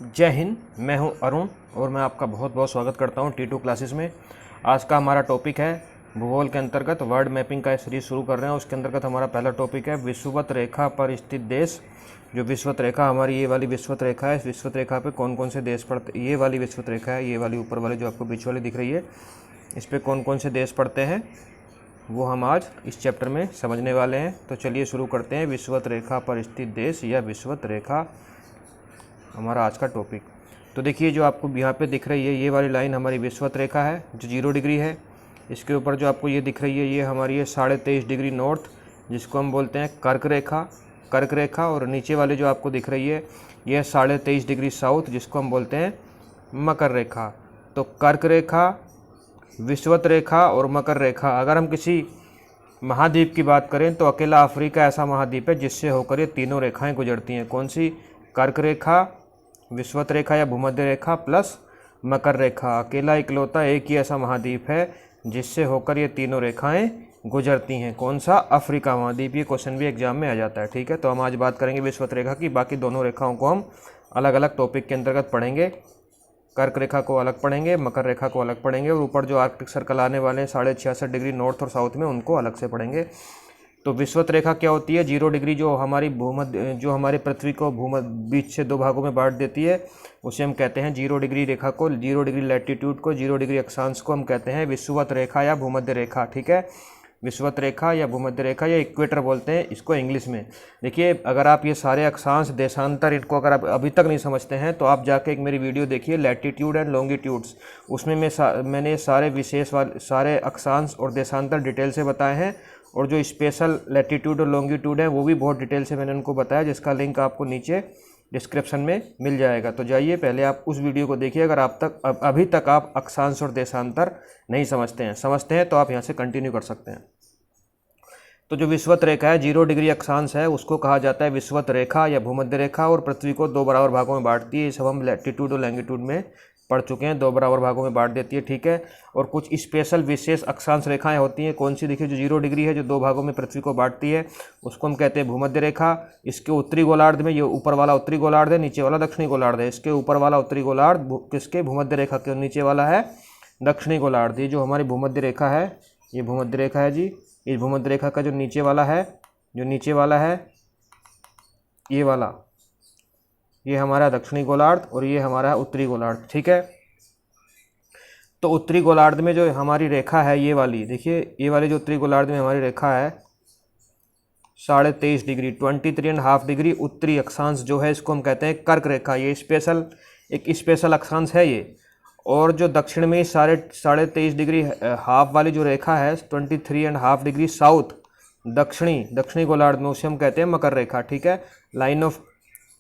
जय हिंद। मैं हूं अरुण और मैं आपका बहुत बहुत स्वागत करता हूं T2 क्लासेस में। आज का हमारा टॉपिक है भूगोल के अंतर्गत वर्ल्ड मैपिंग का सीरीज शुरू कर रहे हैं। उसके अंतर्गत हमारा पहला टॉपिक है विषुवत रेखा पर स्थित देश। जो विषुवत रेखा हमारी ये वाली विषुवत रेखा है, इस विषुवत रेखा पे कौन कौन से देश पड़ते, ये वाली विषुवत रेखा है, ये वाली ऊपर वाली जो आपको बीच वाली दिख रही है, इस पर कौन कौन से देश पड़ते हैं वो हम आज इस चैप्टर में समझने वाले हैं। तो चलिए शुरू करते हैं। विषुवत रेखा पर स्थित देश या विषुवत रेखा हमारा आज का टॉपिक। तो देखिए जो आपको यहाँ पे दिख रही है ये वाली लाइन हमारी विषुवत रेखा है जो 0 डिग्री है। इसके ऊपर जो आपको ये दिख रही है ये हमारी है 23.5 डिग्री नॉर्थ, जिसको हम बोलते हैं कर्क रेखा। और नीचे वाली जो आपको दिख रही है ये 23.5 डिग्री साउथ, जिसको हम बोलते हैं मकर रेखा। तो कर्क रेखा, विषुवत रेखा और मकर रेखा। अगर हम किसी महाद्वीप की बात करें तो अकेला अफ्रीका ऐसा महाद्वीप है जिससे होकर ये तीनों रेखाएं गुजरती हैं। कौन सी? कर्क रेखा, विषुवत रेखा या भूमध्य रेखा प्लस मकर रेखा। अकेला इकलौता एक ही ऐसा महाद्वीप है जिससे होकर ये तीनों रेखाएं गुजरती हैं। कौन सा? अफ्रीका महाद्वीप। ये क्वेश्चन भी एग्जाम में आ जाता है। ठीक है, तो हम आज बात करेंगे विषुवत रेखा की। बाकी दोनों रेखाओं को हम अलग अलग टॉपिक के अंतर्गत पढ़ेंगे। कर्क रेखा को अलग पढ़ेंगे, मकर रेखा को अलग पढ़ेंगे और ऊपर जो आर्कटिक सर्कल आने वाले हैं 66.5 डिग्री नॉर्थ और साउथ में, उनको अलग से पढ़ेंगे। तो विषुवत रेखा क्या होती है? 0 डिग्री जो हमारी जो हमारे पृथ्वी को बीच से दो भागों में बांट देती है, उसे हम कहते हैं 0 डिग्री रेखा को, 0 डिग्री लैटिट्यूड को, 0 डिग्री अक्षांश को हम कहते हैं विषुवत रेखा या भूमध्य रेखा। ठीक है, विषुवत रेखा या भूमध्य रेखा या इक्वेटर बोलते हैं इसको इंग्लिश में। देखिए अगर आप ये सारे अक्षांश, देशांतर, इनको अगर आप अभी तक नहीं समझते हैं तो आप जाके एक मेरी वीडियो देखिए लैटिट्यूड एंड लॉन्गिट्यूड्स। उसमें मैंने सारे अक्षांश और देशांतर डिटेल से बताए हैं, और जो स्पेशल लैटिट्यूड और लॉन्गिट्यूड है वो भी बहुत डिटेल से मैंने उनको बताया, जिसका लिंक आपको नीचे डिस्क्रिप्शन में मिल जाएगा। तो जाइए पहले आप उस वीडियो को देखिए अगर अभी तक आप अक्षांश और देशांतर नहीं समझते हैं तो आप यहाँ से कंटिन्यू कर सकते हैं। तो जो विषुवत रेखा है 0 डिग्री अक्षांश है उसको कहा जाता है विषुवत रेखा या भूमध्य रेखा, और पृथ्वी को 2 बराबर भागों में बांटती है। ये सब हम लैटिट्यूड और लॉन्गिट्यूड में पढ़ चुके हैं। 2 बराबर भागों में बांट देती है। ठीक है, और कुछ स्पेशल विशेष अक्षांश रेखाएं होती हैं। कौन सी? देखिए जो 0 डिग्री है जो 2 भागों में पृथ्वी को बांटती है उसको हम कहते हैं भूमध्य रेखा। इसके उत्तरी गोलार्ध में, ये ऊपर वाला उत्तरी गोलार्ध है, नीचे वाला दक्षिणी गोलार्ध है। इसके ऊपर वाला उत्तरी गोलार्ध किसके? भूमध्य रेखा के, और नीचे वाला है दक्षिणी गोलार्ध। ये जो हमारी भूमध्य रेखा है ये भूमध्य रेखा है जी। इस भूमध्य रेखा का जो नीचे वाला है ये वाला, ये हमारा दक्षिणी गोलार्ध और ये हमारा उत्तरी गोलार्ध। ठीक है, तो उत्तरी गोलार्ध में जो हमारी रेखा है ये वाली, देखिए ये वाली जो उत्तरी गोलार्ध में हमारी रेखा है 23.5 डिग्री, 23.5 डिग्री उत्तरी अक्षांश जो है इसको हम कहते हैं कर्क रेखा। ये एक स्पेशल अक्षांश है ये। और जो दक्षिण में 23.5 डिग्री हाफ वाली जो रेखा है 23.5 डिग्री साउथ दक्षिणी गोलार्ध में, उसे हम कहते हैं मकर रेखा। ठीक है,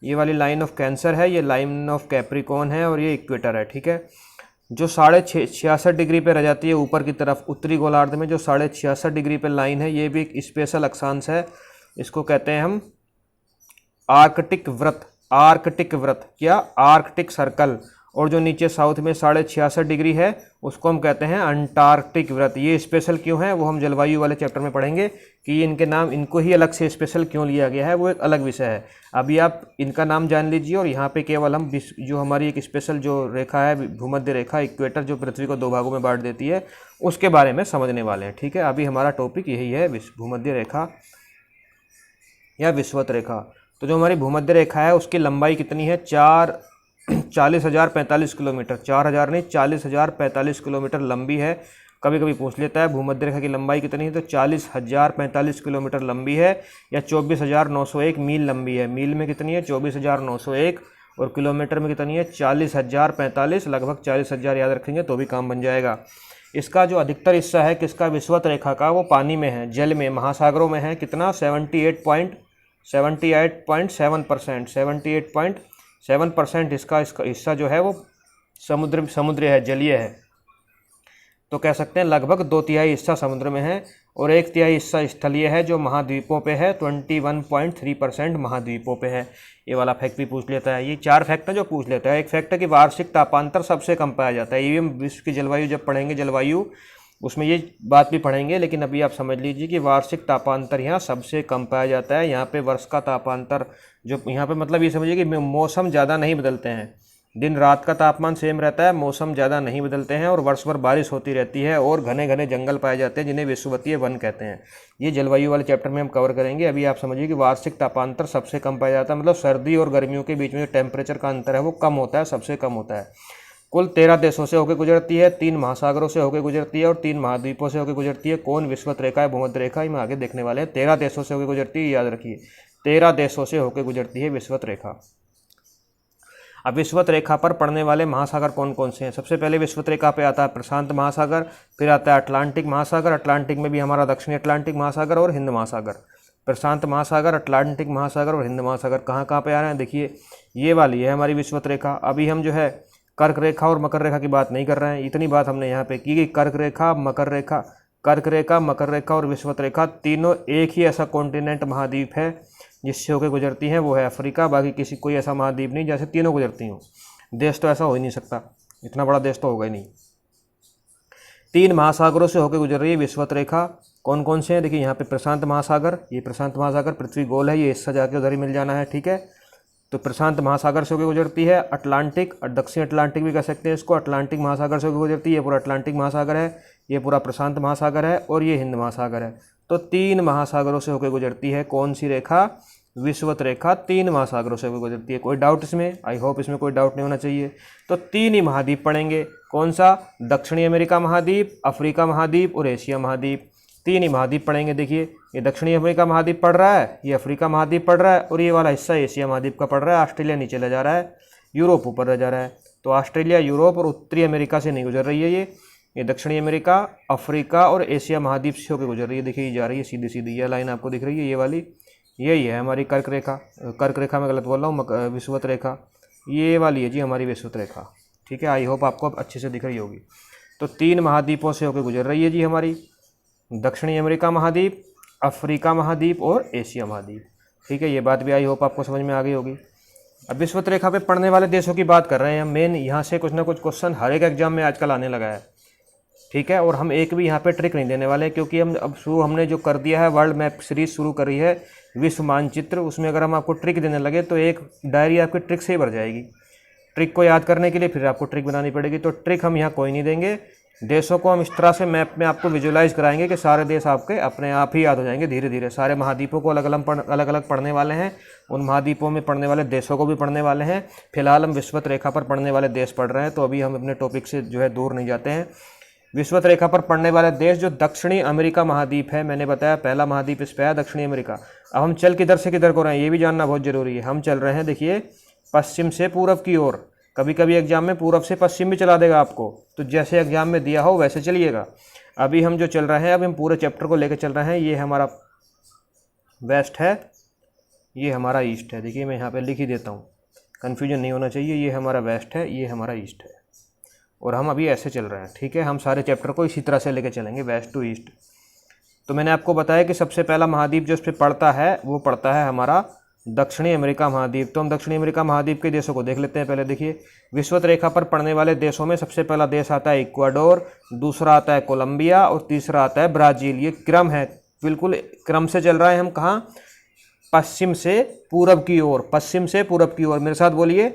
ये वाली लाइन ऑफ कैंसर है, ये लाइन ऑफ कैप्रिकॉर्न है और ये इक्वेटर है। ठीक है, जो 66.5 डिग्री पे रह जाती है ऊपर की तरफ उत्तरी गोलार्ध में, जो 66.5 डिग्री पे लाइन है, ये भी एक स्पेशल अक्षांश है। इसको कहते हैं हम आर्कटिक वृत्त क्या? Arctic circle. और जो नीचे साउथ में 66.5 डिग्री है उसको हम कहते हैं अंटार्कटिक वृत्त। ये स्पेशल क्यों है वो हम जलवायु वाले चैप्टर में पढ़ेंगे कि ये इनके नाम, इनको ही अलग से स्पेशल क्यों लिया गया है, वो एक अलग विषय है। अभी आप इनका नाम जान लीजिए, और यहाँ पे केवल हम जो हमारी एक स्पेशल जो रेखा है भूमध्य रेखा, इक्वेटर, जो पृथ्वी को 2 भागों में बांट देती है, उसके बारे में समझने वाले हैं। ठीक है, अभी हमारा टॉपिक यही है भूमध्य रेखा या विषुवत रेखा। तो जो हमारी भूमध्य रेखा है उसकी लंबाई कितनी है? 40,045 किलोमीटर। 4,000 नहीं, 40,045 किलोमीटर लंबी है। कभी कभी पूछ लेता है भूमध्य रेखा की लंबाई कितनी है, तो 40,045 किलोमीटर लंबी है, या 24,901 मील लंबी है। मील में कितनी है? 24,901, और किलोमीटर में कितनी है? 40,045, लगभग 40,000 याद रखेंगे तो भी काम बन जाएगा। इसका जो अधिकतर हिस्सा है किसका? विषुवत रेखा का, वो पानी में है, जल में, महासागरों में है। कितना? 78.7% इसका हिस्सा जो है वो समुद्र है, जलीय है। तो कह सकते हैं लगभग 2/3 हिस्सा समुद्र में है और 1/3 हिस्सा स्थलीय है जो महाद्वीपों पे है। 21.3% महाद्वीपों पे है। ये वाला फैक्ट भी पूछ लेता है। ये 4 फैक्ट है जो पूछ लेता है। एक फैक्ट है कि वार्षिक तापांतर सबसे कम पाया जाता है। ये भी हम विश्व की जलवायु जब पढ़ेंगे, जलवायु, उसमें ये बात भी पढ़ेंगे, लेकिन अभी आप समझ लीजिए कि वार्षिक तापांतर यहाँ सबसे कम पाया जाता है। यहाँ पे वर्ष का तापांतर जो यहाँ पे मतलब ये समझिए कि मौसम ज़्यादा नहीं बदलते हैं। दिन रात का तापमान सेम रहता है, मौसम ज़्यादा नहीं बदलते हैं और वर्ष भर बारिश होती रहती है और घने घने जंगल पाए जाते हैं जिन्हें विषुवतीय वन कहते हैं। ये जलवायु वाले चैप्टर में हम कवर करेंगे। अभी आप समझिए कि वार्षिक तापांतर सबसे कम पाया जाता है, मतलब सर्दी और गर्मियों के बीच में जो टेम्परेचर का अंतर है वो कम होता है, सबसे कम होता है। कुल 13 देशों से होकर गुजरती है, 3 महासागरों से होकर गुजरती है और 3 महाद्वीपों से होकर गुजरती है। कौन विषुवत रेखा है, भूमध्य रेखा, में आगे देखने वाले हैं। 13 देशों से होकर गुजरती है, याद रखिए 13 देशों से होकर गुजरती है विषुवत रेखा। अब विषुवत रेखा पर पड़ने वाले महासागर कौन कौन से हैं? सबसे पहले विषुवत रेखा पे आता है प्रशांत महासागर, फिर आता है अटलांटिक महासागर, अटलांटिक में भी हमारा दक्षिणी अटलांटिक महासागर और हिंद महासागर। प्रशांत महासागर, अटलांटिक महासागर और हिंद महासागर कहाँ कहाँ पे आ रहे हैं? देखिए ये वाली है हमारी विषुवत रेखा। अभी हम जो है कर्क रेखा और मकर रेखा की बात नहीं कर रहे हैं, इतनी बात हमने यहाँ पे की कि कर्क रेखा, मकर रेखा और विषुवत रेखा तीनों एक ही ऐसा कॉन्टिनेंट महाद्वीप है जिससे होकर गुजरती हैं, वो है अफ्रीका। बाकी किसी कोई ऐसा महाद्वीप नहीं जैसे तीनों गुजरती हों। देश तो ऐसा हो ही नहीं सकता, इतना बड़ा देश तो होगा ही नहीं। 3 महासागरों से होकर गुजर रही है विषुवत रेखा। कौन कौन से हैं? देखिए यहाँ पे प्रशांत महासागर, ये प्रशांत महासागर, पृथ्वी गोल है, ये हिस्सा जाके उधर ही मिल जाना है, ठीक है। तो प्रशांत महासागर से होकर गुजरती है। अटलांटिक और दक्षिण अटलांटिक भी कह सकते हैं इसको, अटलांटिक महासागर से होकर गुजरती है। ये पूरा अटलांटिक महासागर है, ये पूरा प्रशांत महासागर है और ये हिंद महासागर है। तो 3 महासागरों से होकर गुजरती है कौन सी रेखा? विषुवत रेखा 3 महासागरों से होकर गुजरती है। कोई डाउट इसमें? आई होप इसमें कोई डाउट नहीं होना चाहिए। तो 3 ही महाद्वीप पड़ेंगे। कौन सा? दक्षिणी अमेरिका महाद्वीप, अफ्रीका महाद्वीप और एशिया महाद्वीप। 3 ही महाद्वीप पड़ेंगे। देखिए ये दक्षिणी अमेरिका महाद्वीप पड़ रहा है, ये अफ्रीका महाद्वीप पड़ रहा है और ये वाला हिस्सा एशिया महाद्वीप का पड़ रहा है। ऑस्ट्रेलिया नीचे ले जा रहा है, यूरोप ऊपर रह जा रहा है। तो ऑस्ट्रेलिया, यूरोप और उत्तरी अमेरिका से नहीं गुजर रही है ये दक्षिणी अमेरिका, अफ्रीका और एशिया महाद्वीप से होकर गुजर रही है। देखिए ये जा रही है सीधी सीधी, यह लाइन आपको दिख रही है, ये वाली यही है हमारी कर्क रेखा में गलत बोल रहा हूँ, विषुवत रेखा ये वाली है जी हमारी विषुवत रेखा, ठीक है। आई होप आपको अब अच्छे से दिख रही होगी। तो 3 महाद्वीपों से होकर गुजर रही है जी हमारी, दक्षिणी अमेरिका महाद्वीप, अफ्रीका महाद्वीप और एशिया महाद्वीप, ठीक है। ये बात भी आई होप आपको समझ में आ गई होगी। अब विषुवत रेखा पे पड़ने वाले देशों की बात कर रहे हैं हम। मेन यहाँ से कुछ ना कुछ क्वेश्चन हर एक एग्जाम में आजकल आने लगा है, ठीक है। और हम एक भी यहाँ पे ट्रिक नहीं देने वाले, क्योंकि हमने जो कर दिया है वर्ल्ड मैप सीरीज शुरू करी है विश्व मानचित्र, उसमें अगर हम आपको ट्रिक देने लगे तो एक डायरी आपकी ट्रिक से ही भर जाएगी। ट्रिक को याद करने के लिए फिर आपको ट्रिक बनानी पड़ेगी, तो ट्रिक हम यहाँ कोई नहीं देंगे। देशों को हम इस तरह से मैप में आपको विजुलाइज कराएंगे कि सारे देश आपके अपने आप ही याद हो जाएंगे धीरे धीरे। सारे महाद्वीपों को अलग अलग पढ़ने वाले हैं, उन महाद्वीपों में पढ़ने वाले देशों को भी पढ़ने वाले हैं। फिलहाल हम विषुवत रेखा पर पढ़ने वाले देश पढ़ रहे हैं, तो अभी हम अपने टॉपिक से जो है दूर नहीं जाते हैं। विषुवत रेखा पर पड़ने वाले देश जो दक्षिणी अमेरिका महाद्वीप है, मैंने बताया पहला महाद्वीप इस पे है दक्षिणी अमेरिका। अब हम चल किधर से किधर को रहे हैं ये भी जानना बहुत जरूरी है। हम चल रहे हैं देखिए पश्चिम से पूरब की ओर। कभी कभी एग्जाम में पूरब से पश्चिम भी चला देगा आपको, तो जैसे एग्जाम में दिया हो वैसे चलिएगा। अभी हम जो चल रहे हैं, अभी हम पूरे चैप्टर को लेकर चल रहे हैं। ये हमारा वेस्ट है, ये हमारा ईस्ट है। देखिए मैं यहाँ पे लिख ही देता हूँ, कन्फ्यूजन नहीं होना चाहिए। ये हमारा वेस्ट है, ये हमारा ईस्ट है, और हम अभी ऐसे चल रहे हैं, ठीक है। हम सारे चैप्टर को इसी तरह से लेके चलेंगे, वेस्ट टू ईस्ट। तो मैंने आपको बताया कि सबसे पहला महाद्वीप जो इस पर पड़ता है वो पड़ता है हमारा दक्षिणी अमेरिका महाद्वीप। तो हम दक्षिणी अमेरिका महाद्वीप के देशों को देख लेते हैं। पहले देखिए विषुवत रेखा पर पड़ने वाले देशों में सबसे पहला देश आता है इक्वाडोर, दूसरा आता है कोलंबिया और तीसरा आता है ब्राज़ील। ये क्रम है, बिल्कुल क्रम से चल रहा है। हम कहाँ? पश्चिम से पूरब की ओर, पश्चिम से पूरब की ओर। मेरे साथ बोलिए,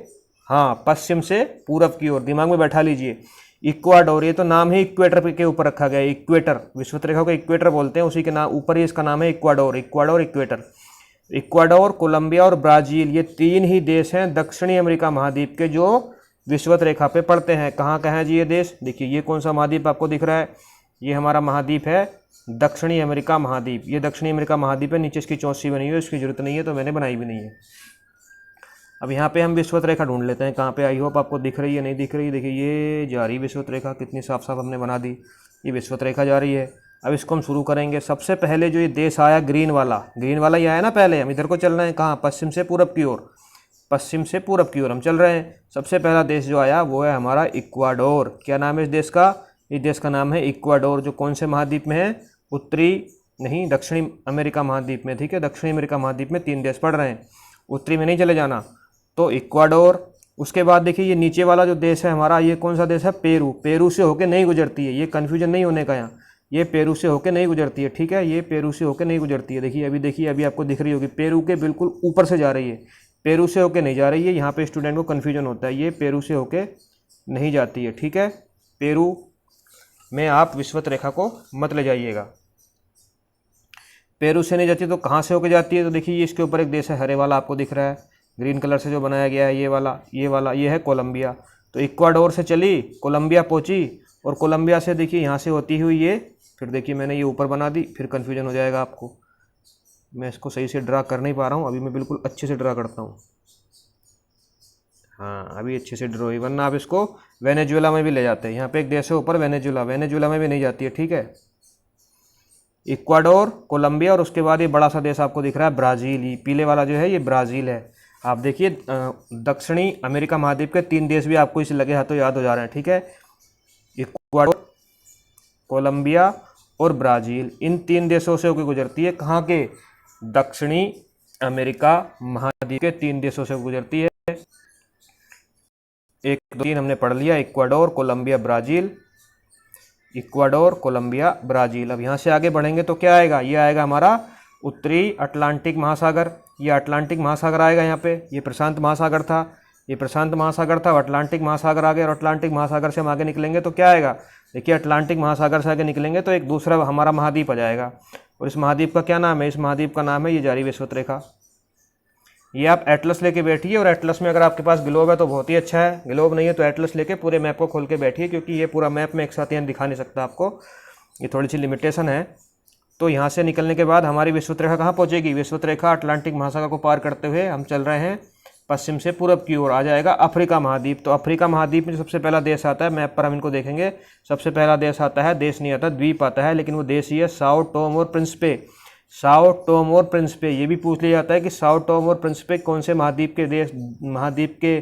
हाँ पश्चिम से पूरब की ओर, दिमाग में बैठा लीजिए। इक्वाडोर, ये तो नाम ही इक्वेटर के ऊपर रखा गया है। इक्वेटर, विषुवत रेखा को इक्वेटर बोलते हैं, उसी के नाम ऊपर ही इसका नाम है इक्वाडोर। इक्वेटर। इक्वाडोर, कोलंबिया और ब्राज़ील, ये 3 ही देश हैं दक्षिणी अमेरिका महाद्वीप के जो विषुवत रेखा पे पड़ते हैं। कहाँ कहाँ है जी ये देश? देखिए ये कौन सा महाद्वीप आपको दिख रहा है? ये हमारा महाद्वीप है दक्षिणी अमेरिका महाद्वीप। ये दक्षिणी अमेरिका महाद्वीप है, नीचे इसकी चौंसी बनी हुई है, इसकी जरूरत नहीं है तो मैंने बनाई भी नहीं है। अब यहाँ पे हम विषुवत रेखा ढूंढ लेते हैं कहाँ पे। आई होप आपको दिख रही है, नहीं दिख रही? देखिए ये जा रही विषुवत रेखा, कितनी साफ साफ हमने बना दी। ये विषुवत रेखा जा रही है। अब इसको हम शुरू करेंगे। सबसे पहले जो ये देश आया ग्रीन वाला ही आया ना, पहले हम इधर को चल रहे हैं। कहाँ? पश्चिम से पूरब की ओर, पश्चिम से पूरब की ओर हम चल रहे हैं। सबसे पहला देश जो आया वो है हमारा इक्वाडोर। क्या नाम है इस देश का? इस देश का नाम है इक्वाडोर, जो कौन से महाद्वीप में है? दक्षिणी अमेरिका महाद्वीप में, ठीक है। दक्षिणी अमेरिका महाद्वीप में 3 देश पड़ रहे हैं, उत्तरी में नहीं चले जाना। तो इक्वाडोर, उसके बाद देखिए ये नीचे वाला जो देश है हमारा, ये कौन सा देश है? पेरू। पेरू से होके नहीं गुजरती है, ये कन्फ्यूजन नहीं होने का यहाँ। ये पेरू से होके नहीं गुजरती है, ठीक है। ये पेरू से होके नहीं गुजरती है। देखिए अभी आपको दिख रही होगी, पेरू के बिल्कुल ऊपर से जा रही है। पेरू से होके नहीं जा रही है, यहाँ पे स्टूडेंट को कन्फ्यूजन होता है, ये पेरू से होके नहीं जाती है, ठीक है। पेरू में आप विषुवत रेखा को मत ले जाइएगा। पेरू से नहीं जाती तो कहाँ से होके जाती है, तो देखिए ये इसके ऊपर एक देश है, हरे वाला आपको दिख रहा है, ग्रीन कलर से जो बनाया गया है, ये वाला ये है कोलंबिया। तो इक्वाडोर से चली, कोलंबिया पहुंची, और कोलंबिया से देखिए यहाँ से होती हुई ये, फिर देखिए मैंने ये ऊपर बना दी, फिर कन्फ्यूजन हो जाएगा आपको। मैं इसको सही से ड्रा कर नहीं पा रहा हूँ, अभी मैं बिल्कुल अच्छे से ड्रा करता हूँ। हाँ, अभी अच्छे से ड्रा हुई, वरना आप इसको वेनेजुएला में भी ले जाते हैं। यहाँ पे एक देश है ऊपर वेनेजुएला, वेनेजुएला में भी नहीं जाती है, ठीक है। इक्वाडोर, कोलंबिया, और उसके बाद ये बड़ा सा देश आपको दिख रहा है ब्राज़ील, ये पीले वाला जो है ये ब्राज़ील है। आप देखिए दक्षिणी अमेरिका महाद्वीप के 3 देश भी आपको इस लगे हाथों याद हो जा रहे हैं, ठीक है। इक्वाडोर, कोलंबिया और ब्राज़ील, इन 3 देशों से होकर गुजरती है। कहाँ के? दक्षिणी अमेरिका महाद्वीप के 3 देशों से गुजरती है। 1 2 3 हमने पढ़ लिया, Ecuador, Colombia, Brazil, Ecuador, Colombia, Brazil. अब यहाँ से आगे बढ़ेंगे तो क्या आएगा? ये आएगा हमारा उत्तरी अटलांटिक महासागर, ये अटलांटिक महासागर आएगा यहाँ पे। ये प्रशांत महासागर था, ये प्रशांत महासागर था, अटलांटिक महासागर आ गया, और अटलांटिक महासागर से हम आगे निकलेंगे तो क्या आएगा? देखिए अटलांटिक महासागर से आगे निकलेंगे तो एक दूसरा हमारा महाद्वीप आ जाएगा, और इस महाद्वीप का क्या नाम है? इस महाद्वीप का नाम है ये जारी विषुवत रेखा। ये आप एटलस लेके बैठिए, और एटलस में अगर आपके पास ग्लोब है तो बहुत ही अच्छा है, ग्लोब नहीं है तो एटलस लेके पूरे मैप को खोल के बैठिए, क्योंकि ये पूरा मैप में एक साथ यहाँ दिखा नहीं सकता आपको, ये थोड़ी सी लिमिटेशन है। तो यहाँ से निकलने के बाद हमारी विषुवत रेखा कहाँ पहुँचेगी? विषुवत रेखा अटलांटिक महासागर को पार करते हुए हम चल रहे हैं पश्चिम से पूरब की ओर, आ जाएगा अफ्रीका महाद्वीप। तो अफ्रीका महाद्वीप में जो सबसे पहला देश आता है, मैप पर हम इनको देखेंगे, सबसे पहला देश आता है, देश नहीं आता, द्वीप आता है, लेकिन वो देश ही है साओ टोम और प्रिंसिपे। साओ टोम और प्रिंसिपे, ये भी पूछ लिया जाता है कि साओ टोम और प्रिंसिपे कौन से महाद्वीप के देश, महाद्वीप के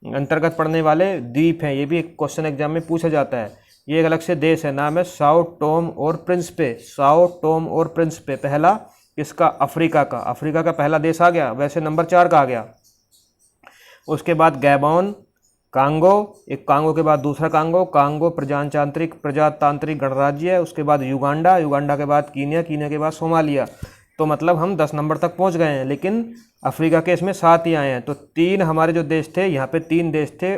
अंतर्गत पड़ने वाले द्वीप हैं, ये भी एक क्वेश्चन एग्जाम में पूछा जाता है। ये एक अलग से देश है, नाम है साओ टोम और प्रिंसिपे, साओ टोम और प्रिंसिपे। पहला किसका? अफ्रीका का, अफ्रीका का पहला देश आ गया, वैसे नंबर 4 का आ गया। उसके बाद गैबोन, कांगो, एक कांगो के बाद दूसरा कांगो, कांगो प्रजातांत्रिक गणराज्य है। उसके बाद युगांडा, युगांडा के बाद कीनिया, कीनिया के बाद सोमालिया। तो मतलब हम 10 नंबर तक पहुंच गए हैं, लेकिन अफ्रीका के इसमें 7 ही आए हैं। तो 3 हमारे जो देश थे, यहाँ पे 3 देश थे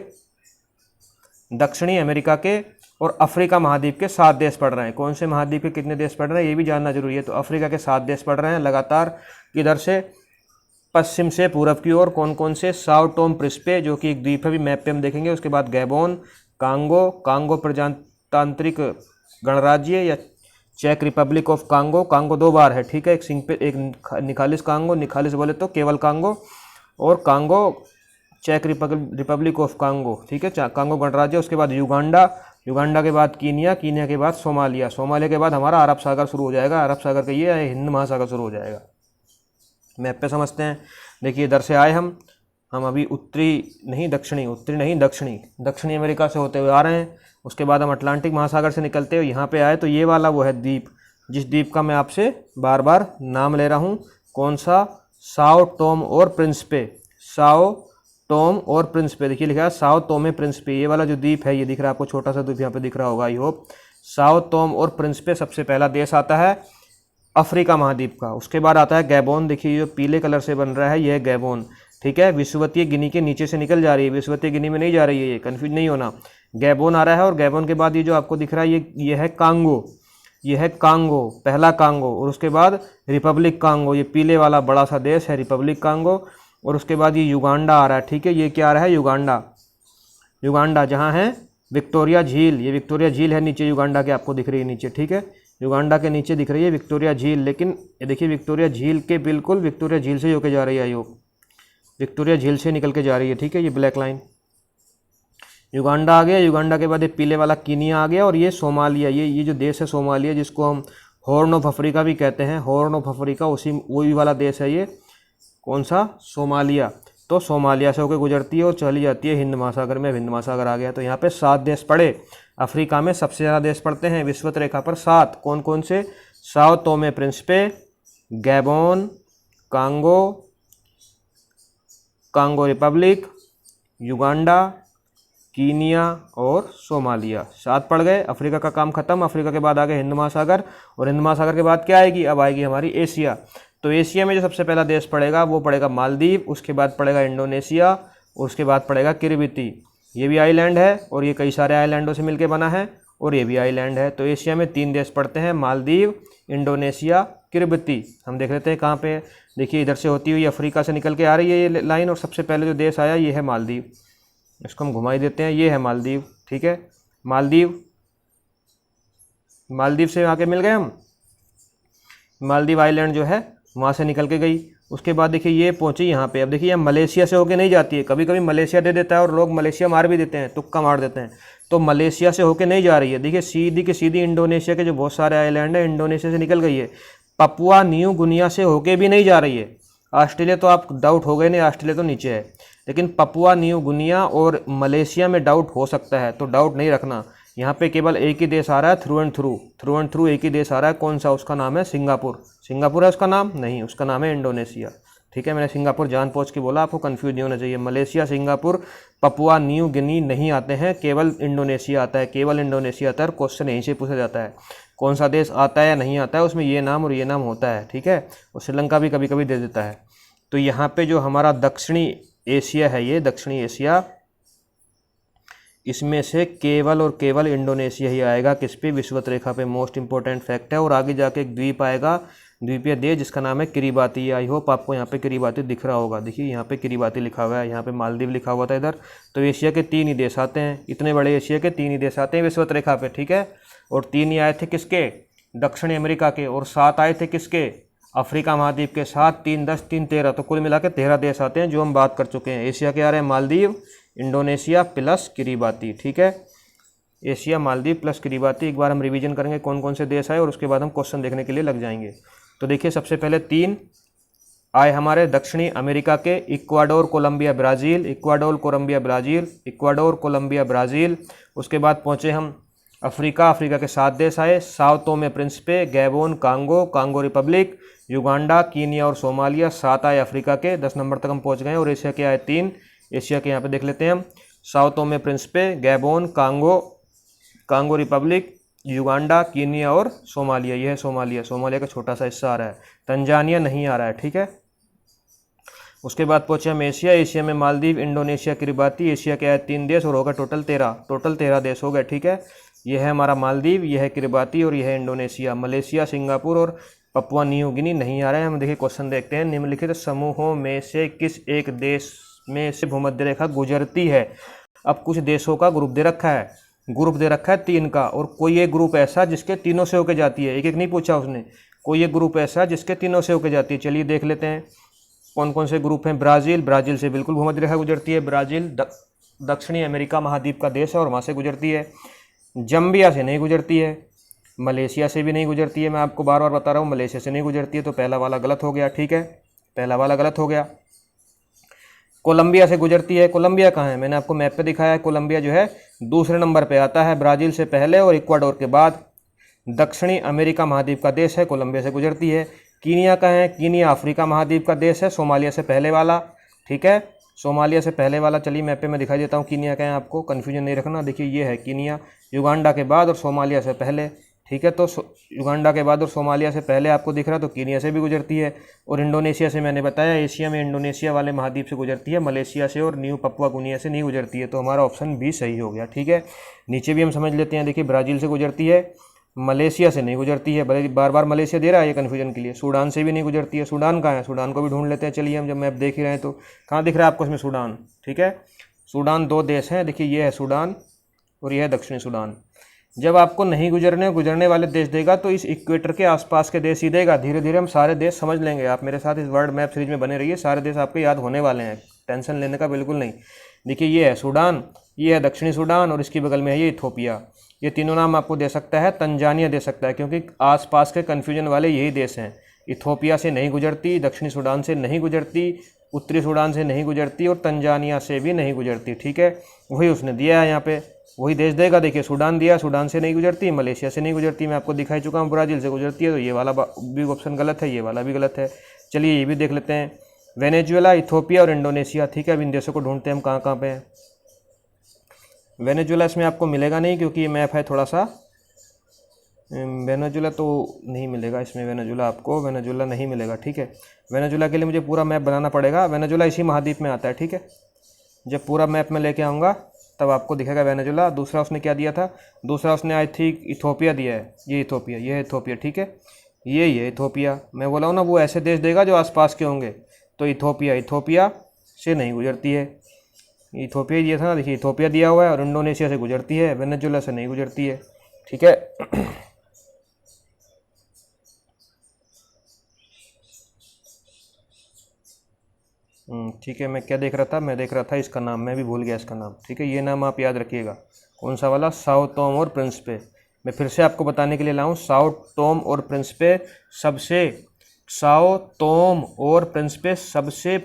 दक्षिणी अमेरिका के, और अफ्रीका महाद्वीप के 7 देश पढ़ रहे हैं। कौन से महाद्वीप के कितने देश पढ़ रहे हैं ये भी जानना जरूरी है। तो अफ्रीका के 7 देश पढ़ रहे हैं लगातार, किधर से? पश्चिम से पूरब की ओर। कौन कौन से? साओ टोम प्रिंसिपे, जो कि एक द्वीप है, भी मैप पे हम देखेंगे। उसके बाद गैबोन, कांगो, कांगो प्रजातांत्रिक गणराज्य या चेक रिपब्लिक ऑफ कांगो, कांगो 2 बार है, ठीक है, एक सिंह पे एक निखालिस कांगो, निखालिस बोले तो केवल कांगो, और कांगो चेक रिपब्लिक ऑफ कांगो, ठीक है, कांगो गणराज्य। उसके बाद युगांडा, युगांडा के बाद कीनिया, कीनिया के बाद सोमालिया, सोमालिया के बाद हमारा अरब सागर शुरू हो जाएगा, अरब सागर का ये हिंद महासागर शुरू हो जाएगा। मैप पे समझते हैं। देखिए इधर से आए हम अभी दक्षिणी अमेरिका से होते हुए आ रहे हैं। उसके बाद हम अटलांटिक महासागर से निकलते हुए यहाँ पे आए, तो ये वाला वो है द्वीप, जिस द्वीप का मैं आपसे बार बार नाम ले रहा हूँ। कौन सा? साओ टोम और प्रिंसिपे, साओ टोम और प्रिंसिपे। देखिए लिखा है साओ टोमे प्रिंसिपे, ये वाला जो द्वीप है, ये दिख रहा है आपको, छोटा सा द्वीप यहाँ पे दिख रहा होगा, आई होप। साओ टोम और प्रिंसिपे सबसे पहला देश आता है अफ्रीका महाद्वीप का। उसके बाद आता है गैबोन, देखिए जो पीले कलर से बन रहा है ये है गैबोन, ठीक है, विषुवतीय गिनी के नीचे से निकल जा रही है, विषुवतीय गिनी में नहीं जा रही है, ये कन्फ्यूज नहीं होना। गैबोन आ रहा है, और गैबोन के बाद ये जो आपको दिख रहा है ये है कांगो, ये है कांगो, पहला कांगो, और उसके बाद रिपब्लिक कांगो, ये पीले वाला बड़ा सा देश है रिपब्लिक कांगो। और उसके बाद ये युगांडा आ रहा है, ठीक है, ये क्या आ रहा है? युगांडा, युगांडा जहाँ है विक्टोरिया झील, ये विक्टोरिया झील है नीचे युगांडा के, आपको दिख रही है नीचे, ठीक है, युगांडा के नीचे दिख रही है विक्टोरिया झील। लेकिन ये देखिए विक्टोरिया झील के बिल्कुल विक्टोरिया झील से होकर जा रही है, आयोग विक्टोरिया झील से निकल के जा रही है, ठीक है, ये ब्लैक लाइन। युगांडा आ गया, युगांडा के बाद ये पीले वाला कीनिया आ गया, और ये सोमालिया, ये जो देश है सोमालिया, जिसको हम हॉर्न ऑफ अफ्रीका भी कहते हैं, हॉर्न ऑफ अफ्रीका वही वाला देश है ये। कौन सा? सोमालिया। तो सोमालिया से होकर गुजरती है और चली जाती है हिंद महासागर में, हिंद महासागर आ गया। तो यहाँ पे 7 देश पड़े। अफ्रीका में सबसे ज़्यादा देश पड़ते हैं विषुवत रेखा पर 7। कौन कौन से? Sao Tome Principe, Gabon, Congo, Congo Republic, Uganda, Kenya और सोमालिया। 7 पड़ गए। अफ्रीका का काम खत्म। अफ्रीका के बाद आ गए हिंद महासागर, और हिंद महासागर के बाद क्या आएगी? अब आएगी हमारी एशिया। तो एशिया में जो सबसे पहला देश पड़ेगा वो पड़ेगा मालदीव, उसके बाद पड़ेगा इंडोनेशिया और उसके बाद पड़ेगा किरिबिती। ये भी आइलैंड है और ये कई सारे आइलैंडों से मिलकर बना है और ये भी आइलैंड है। तो एशिया में 3 देश पड़ते हैं, मालदीव, इंडोनेशिया, किरिबिती। हम देख लेते हैं कहाँ पे। देखिए इधर से होती हुई अफ्रीका से निकल के आ रही है ये लाइन और सबसे पहले जो देश आया ये है मालदीव। इसको हम घुमाई देते हैं, ये है मालदीव। ठीक है, मालदीव से आके मिल गए हम। मालदीव आइलैंड जो है वहाँ से निकल के गई। उसके बाद देखिए ये पहुंची यहाँ पे। अब देखिए ये मलेशिया से होके नहीं जाती है, कभी कभी मलेशिया दे देता है और लोग मलेशिया मार भी देते हैं, तुक्का मार देते हैं। तो मलेशिया से होके नहीं जा रही है, देखिए सीधी की सीधी इंडोनेशिया के जो बहुत सारे आइलैंड है इंडोनेशिया से निकल गई है। पपुआ न्यू गुनिया से होके भी नहीं जा रही है। ऑस्ट्रेलिया तो आप डाउट हो गए नहीं, ऑस्ट्रेलिया तो नीचे है, लेकिन पपुआ न्यू गुनिया और मलेशिया में डाउट हो सकता है, तो डाउट नहीं रखना। यहाँ पे केवल एक ही देश आ रहा है थ्रू एंड थ्रू एक ही देश आ रहा है। कौन सा? उसका नाम है सिंगापुर। सिंगापुर है उसका नाम? नहीं, उसका नाम है इंडोनेशिया। ठीक है, मैंने सिंगापुर जानबूझ के बोला, आपको कंफ्यूज नहीं होना चाहिए। Malaysia, Singapore, Papua New Guinea नहीं आते हैं, केवल इंडोनेशिया आता है, केवल इंडोनेशिया आता है। क्वेश्चन यहीं से पूछा जाता है कौन सा देश आता है या नहीं आता है, उसमें ये नाम और ये नाम होता है। ठीक है, और श्रीलंका भी कभी कभी दे देता है। तो यहाँ पे जो हमारा दक्षिणी एशिया है, ये दक्षिणी एशिया, इसमें से केवल और केवल इंडोनेशिया ही आएगा। किस पे? विषुवत रेखा पे। मोस्ट इंपॉर्टेंट फैक्ट है। और आगे जाके एक द्वीप आएगा, द्वीपीय देश, जिसका नाम है किरिबाती। आई होप आपको यहाँ पे किरिबाती दिख रहा होगा। देखिए यहाँ पे किरिबाती लिखा हुआ है, यहाँ पे मालदीव लिखा हुआ था इधर। तो एशिया के 3 ही देश आते हैं, इतने बड़े एशिया के 3 ही देश आते हैं विषुवत रेखा पे। ठीक है, और 3 ही आए थे किसके? दक्षिणी अमेरिका के, और 7 आए थे किसके? अफ्रीका महाद्वीप के। 7, 3, 10, 3, 13, तो कुल मिला के 13 देश आते हैं जो हम बात कर चुके हैं। एशिया के आ रहे हैं मालदीव, इंडोनेशिया प्लस किरिबाती। ठीक है, एशिया, मालदीव प्लस किरिबाती। एक बार हम रिवीजन करेंगे कौन कौन से देश आए और उसके बाद हम क्वेश्चन देखने के लिए लग जाएंगे। तो देखिए सबसे पहले 3 आए हमारे दक्षिणी अमेरिका के, Ecuador, Colombia, Brazil, Ecuador, Colombia, Brazil, Ecuador, Colombia, Brazil. उसके बाद पहुँचे हम अफ्रीका के 7 देश आए, Sao Tome Principe, Gabon, Congo Republic, Uganda, Kenya और सोमालिया। 7 आए अफ्रीका के, 10 नंबर तक हम पहुँच गए। और एशिया के आए 3। एशिया के यहाँ पे देख लेते हैं हम, Sao Tome Principe, Gabon, Congo Republic, Uganda, Kenya और सोमालिया। यह है सोमालिया का छोटा सा हिस्सा आ रहा है। तंजानिया नहीं आ रहा है। ठीक है, उसके बाद पहुंचे हम एशिया में मालदीव, इंडोनेशिया, किरिबाती। एशिया के आए 3 देश और होगा टोटल 13 देश हो गए। ठीक है, यह है हमारा मालदीव, यह है किरिबाती और यह है इंडोनेशिया। मलेशिया, सिंगापुर और पपुआ न्यू गिनी नहीं आ रहे हैं। हम देखिए क्वेश्चन देखते हैं। निम्नलिखित समूहों में से किस एक देश में से भूमध्य रेखा गुजरती है? अब कुछ देशों का ग्रुप दे रखा है, 3 का, और कोई एक ग्रुप ऐसा जिसके तीनों से होके जाती है। एक एक नहीं पूछा उसने, कोई एक ग्रुप ऐसा जिसके तीनों से होके जाती है। चलिए देख लेते हैं कौन कौन से ग्रुप हैं। ब्राज़ील से बिल्कुल भूमध्य रेखा गुजरती है। ब्राज़ील दक्षिणी अमेरिका महाद्वीप का देश है और वहाँ से गुजरती है। जम्बिया से नहीं गुजरती है, मलेशिया से भी नहीं गुजरती है। मैं आपको बार बार बता रहा हूँ, मलेशिया से नहीं गुजरती है, तो पहला वाला गलत हो गया। ठीक है, पहला वाला गलत हो गया। कोलंबिया से गुजरती है। कोलंबिया कहाँ है? मैंने आपको मैप पे दिखाया है। कोलंबिया जो है दूसरे नंबर पे आता है, ब्राज़ील से पहले और इक्वाडोर के बाद। दक्षिणी अमेरिका महाद्वीप का देश है, कोलंबिया से गुजरती है। कीनिया कहाँ है? कीनिया अफ्रीका महाद्वीप का देश है, सोमालिया से पहले वाला। ठीक है, सोमालिया से पहले वाला। चलिए मैप पे मैं दिखाई देता हूँ कीनिया कहाँ है, आपको कन्फ्यूजन नहीं रखना। देखिए ये है कीनिया, युगांडा के बाद और सोमालिया से पहले। ठीक है, तो युगांडा के बाद और सोमालिया से पहले आपको दिख रहा है, तो कीनिया से भी गुजरती है। और इंडोनेशिया से मैंने बताया, एशिया में इंडोनेशिया वाले महाद्वीप से गुजरती है, मलेशिया से और न्यू पपुआ गुनिया से नहीं गुजरती है। तो हमारा ऑप्शन भी सही हो गया। ठीक है, नीचे भी हम समझ लेते हैं। देखिए ब्राज़ील से गुजरती है, मलेशिया से नहीं गुजरती है, बार बार मलेशिया दे रहा है ये कन्फ्यूजन के लिए। सूडान से भी नहीं गुजरती है। सूडान कहाँ है? सूडान को भी ढूंढ लेते हैं। चलिए हम जब मैप देख ही रहे हैं तो कहाँ दिख रहा है आपको इसमें? सूडान। ठीक है, सूडान 2 देश हैं। देखिए ये है सूडान और ये है दक्षिणी सूडान। जब आपको नहीं गुजरने वाले देश देगा तो इस इक्वेटर के आसपास के देश ही देगा। धीरे धीरे हम सारे देश समझ लेंगे। आप मेरे साथ इस वर्ल्ड मैप सीरीज में बने रहिए, सारे देश आपके याद होने वाले हैं, टेंशन लेने का बिल्कुल नहीं। देखिए ये है सूडान, ये है दक्षिणी सूडान और इसकी बगल में है ये इथोपिया। ये तीनों नाम आपको दे सकता है, तंजानिया दे सकता है, क्योंकि आसपास के कन्फ्यूजन वाले यही देश हैं। इथोपिया से नहीं गुजरती, दक्षिणी सूडान से नहीं गुजरती, उत्तरी सूडान से नहीं गुजरती और तंजानिया से भी नहीं गुजरती। ठीक है, वही उसने दिया है यहाँ पे, वही देश देगा। देखिए सूडान दिया, सूडान से नहीं गुजरती, मलेशिया से नहीं गुजरती, मैं आपको दिखाई चुका हूँ, ब्राज़ील से गुजरती है। तो ये वाला भी ऑप्शन गलत है, ये वाला भी गलत है। चलिए ये भी देख लेते हैं, वेनेजुएला, इथोपिया और इंडोनेशिया। ठीक है, अब इन देशों को ढूंढते हैं हम कहाँ कहाँ पे हैं। वेनेजुएला इसमें आपको मिलेगा नहीं क्योंकि ये मैप है थोड़ा सा वेनेजुला तो नहीं मिलेगा इसमें, वेनेजुला आपको वेनेजुला नहीं मिलेगा, ठीक है। वेनेजुला के लिए मुझे पूरा मैप बनाना पड़ेगा। वेनेजुला इसी महाद्वीप में आता है, ठीक है। जब पूरा मैप में लेके आऊँगा तब आपको दिखेगा वेनेजुला। दूसरा उसने क्या दिया था, दूसरा उसने आई थिंक इथोपिया दिया है, ये इथोपिया, ये है इथोपिया, ठीक है। ये इथोपिया, मैं बोला हूँ ना वो ऐसे देश देगा जो आसपास के होंगे। तो इथोपिया से नहीं गुजरती है, इथोपिया दिया था ना, देखिए इथोपिया दिया हुआ है और इंडोनेशिया से गुजरती है, वेनेजुला से नहीं गुजरती है, ठीक है। ठीक है, मैं क्या देख रहा था, मैं देख रहा था इसका नाम, मैं भी भूल गया इसका नाम, ठीक है। ये नाम आप याद रखिएगा, कौन सा वाला, साओ टोम और प्रिंसिपे। मैं फिर से आपको बताने के लिए लाऊं, साओ टोम और प्रिंसिपे सबसे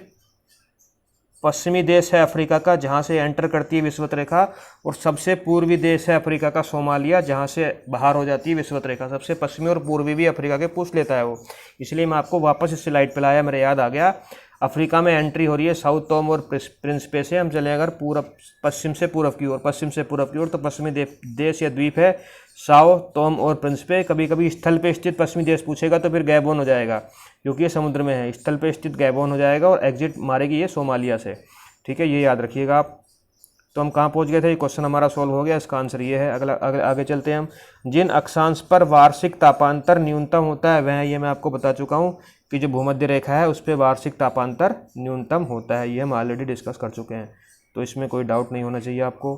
पश्चिमी देश है अफ्रीका का, जहाँ से एंटर करती है विषुवत रेखा, और सबसे पूर्वी देश है अफ्रीका का सोमालिया, जहाँ से बाहर हो जाती है विषुवत रेखा। सबसे पश्चिमी और पूर्वी भी अफ्रीका के पूछ लेता है वो, इसलिए मैं आपको वापस इस स्लाइड पे लाया, मेरे याद आ गया। अफ्रीका में एंट्री हो रही है साउथ टोम और प्रिंसिपे से। हम चले अगर पूरब, पश्चिम से पूरब की ओर, पश्चिम से पूरब की ओर, तो पश्चिमी देश या द्वीप है साओ टोम और प्रिंसिपे। कभी कभी स्थल पे स्थित पश्चिमी देश पूछेगा तो फिर गैबोन हो जाएगा, क्योंकि ये समुद्र में है। स्थल पे स्थित गैबोन हो जाएगा और एग्जिट मारेगी ये सोमालिया से, ठीक है, ये याद रखिएगा आप। तो हम कहाँ पहुँच गए थे, ये क्वेश्चन हमारा सॉल्व हो गया, इसका आंसर ये है। आगे चलते हैं हम। जिन अक्षांश पर वार्षिक तापांतर न्यूनतम होता है वह, ये मैं आपको बता चुका हूँ कि जो भूमध्य रेखा है उस पर वार्षिक तापांतर न्यूनतम होता है, ये हम ऑलरेडी डिस्कस कर चुके हैं, तो इसमें कोई डाउट नहीं होना चाहिए आपको।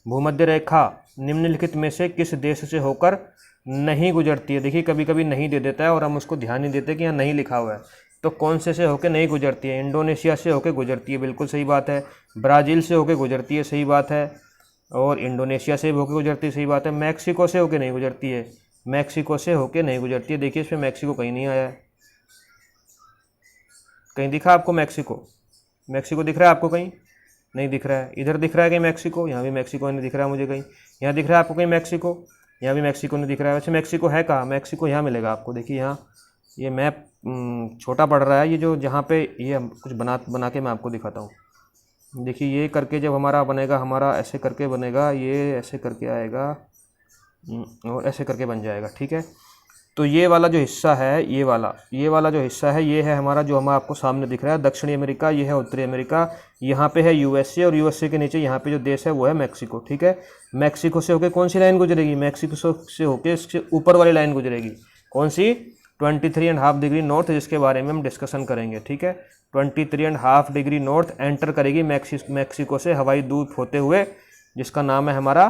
भूमध्य रेखा निम्नलिखित में से किस देश से होकर नहीं गुजरती है? देखिए कभी कभी नहीं दे देता है और हम उसको ध्यान नहीं देते कि यहाँ नहीं लिखा हुआ है, तो कौन से होकर नहीं गुजरती है? इंडोनेशिया से होकर गुजरती है, बिल्कुल सही बात है। ब्राज़ील से होकर गुजरती है, सही बात है। और इंडोनेशिया से होकर गुजरती है, सही बात है। मैक्सिको से होकर नहीं गुजरती है, मैक्सिको से होकर नहीं गुजरती है। देखिए इसमें मैक्सिको कहीं नहीं आया है, कहीं दिखा आपको मैक्सिको? मैक्सिको दिख रहा है आपको कहीं? नहीं दिख रहा है। इधर दिख रहा है कहीं मैक्सिको? यहाँ भी मैक्सिको नहीं दिख रहा है मुझे कहीं। यहाँ दिख रहा है आपको कहीं मैक्सिको? यहाँ भी मैक्सिको नहीं दिख रहा है। वैसे मैक्सिको है कहाँ? मैक्सिको यहाँ मिलेगा आपको, देखिए यहाँ ये मैप छोटा पड़ रहा है, ये जो जहाँ पे ये कुछ बना के मैं आपको दिखाता हूँ। देखिए ये करके जब हमारा बनेगा, हमारा ऐसे करके बनेगा, ये ऐसे करके आएगा और ऐसे करके बन जाएगा, ठीक है। तो ये वाला जो हिस्सा है, ये वाला जो हिस्सा है, ये है हमारा, जो हमारा आपको सामने दिख रहा है दक्षिणी अमेरिका, ये है उत्तरी अमेरिका, यहाँ पे है यूएसए, और यूएसए के नीचे यहाँ पे जो देश है वो है मैक्सिको, ठीक है। मैक्सिको से होके कौन सी लाइन गुजरेगी? मैक्सिको से होके इसके ऊपर वाली लाइन गुजरेगी, कौन सी? 23.5 डिग्री नॉर्थ, जिसके बारे में हम डिस्कशन करेंगे, ठीक है। 23.5 डिग्री नॉर्थ एंटर करेगी मैक्सिको से हवाई द्वीप होते हुए, जिसका नाम है हमारा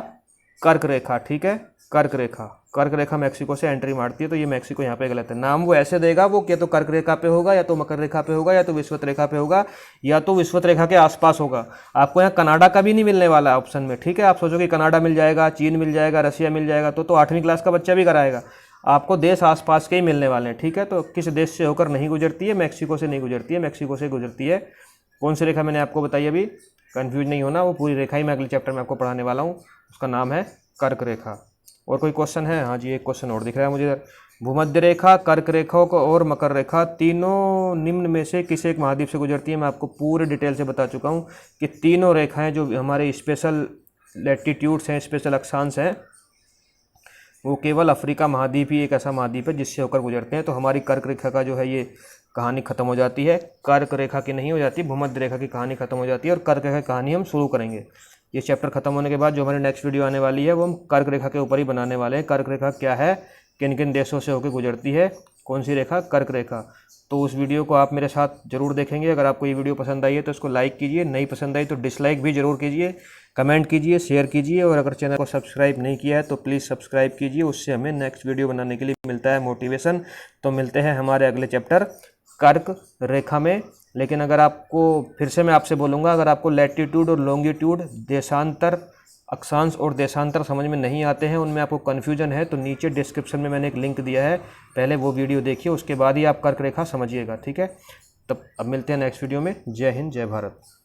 कर्क रेखा, ठीक है। कर्क रेखा मैक्सिको से एंट्री मारती है, तो ये मैक्सिको यहाँ पे गलत है। नाम वो ऐसे देगा, वो क्या तो कर्क रेखा पे होगा, या तो मकर रेखा पे होगा, या तो विषुवत रेखा पे होगा, या तो विषुवत रेखा के आसपास होगा। आपको यहाँ कनाडा का भी नहीं मिलने वाला ऑप्शन में, ठीक है। आप सोचो कि कनाडा मिल जाएगा, चीन मिल जाएगा, रशिया मिल जाएगा, तो 8वीं क्लास का बच्चा भी कराएगा। आपको देश आसपास के ही मिलने वाले हैं, ठीक है। तो किस देश से होकर नहीं गुजरती है? मैक्सिको से नहीं गुजरती है, मैक्सिको से गुजरती है। कौन सी रेखा मैंने आपको बताई अभी, कंफ्यूज नहीं होना, वो पूरी रेखा ही मैं अगले चैप्टर में आपको पढ़ाने वाला हूँ, उसका नाम है कर्क रेखा। और कोई क्वेश्चन है? हाँ जी, एक क्वेश्चन और दिख रहा है मुझे इधर। भूमध्य रेखा, कर्क रेखा और मकर रेखा तीनों निम्न में से किस एक महाद्वीप से गुजरती है? मैं आपको पूरे डिटेल से बता चुका हूँ कि तीनों रेखाएं जो हमारे स्पेशल लैटिट्यूड्स हैं, स्पेशल अक्षांश हैं, वो केवल अफ्रीका महाद्वीप ही एक ऐसा महाद्वीप है जिससे होकर गुजरते हैं। तो हमारी कर्क रेखा का जो है ये कहानी खत्म हो जाती है, कर्क रेखा की नहीं हो जाती, भूमध्य रेखा की कहानी खत्म हो जाती है, और कर्क रेखा की कहानी हम शुरू करेंगे। ये चैप्टर खत्म होने के बाद जो हमारी नेक्स्ट वीडियो आने वाली है वो हम कर्क रेखा के ऊपर ही बनाने वाले हैं। कर्क रेखा क्या है, किन किन देशों से होकर गुजरती है, कौन सी रेखा? कर्क रेखा। तो उस वीडियो को आप मेरे साथ जरूर देखेंगे। अगर आपको ये वीडियो पसंद आई है तो इसको लाइक कीजिए, नहीं पसंद आई तो डिसलाइक भी जरूर कीजिए, कमेंट कीजिए, शेयर कीजिए, और अगर चैनल को सब्सक्राइब नहीं किया है तो प्लीज़ सब्सक्राइब कीजिए, उससे हमें नेक्स्ट वीडियो बनाने के लिए मिलता है मोटिवेशन। तो मिलते हैं हमारे अगले चैप्टर कर्क रेखा में। लेकिन अगर आपको, फिर से मैं आपसे बोलूँगा, अगर आपको लैटिट्यूड और लॉन्गिट्यूड, देशांतर, अक्षांश और देशांतर समझ में नहीं आते हैं, उनमें आपको कन्फ्यूजन है, तो नीचे डिस्क्रिप्शन में मैंने एक लिंक दिया है, पहले वो वीडियो देखिए, उसके बाद ही आप कर्क रेखा समझिएगा, ठीक है। तब अब मिलते हैं नेक्स्ट वीडियो में। जय हिंद, जय भारत।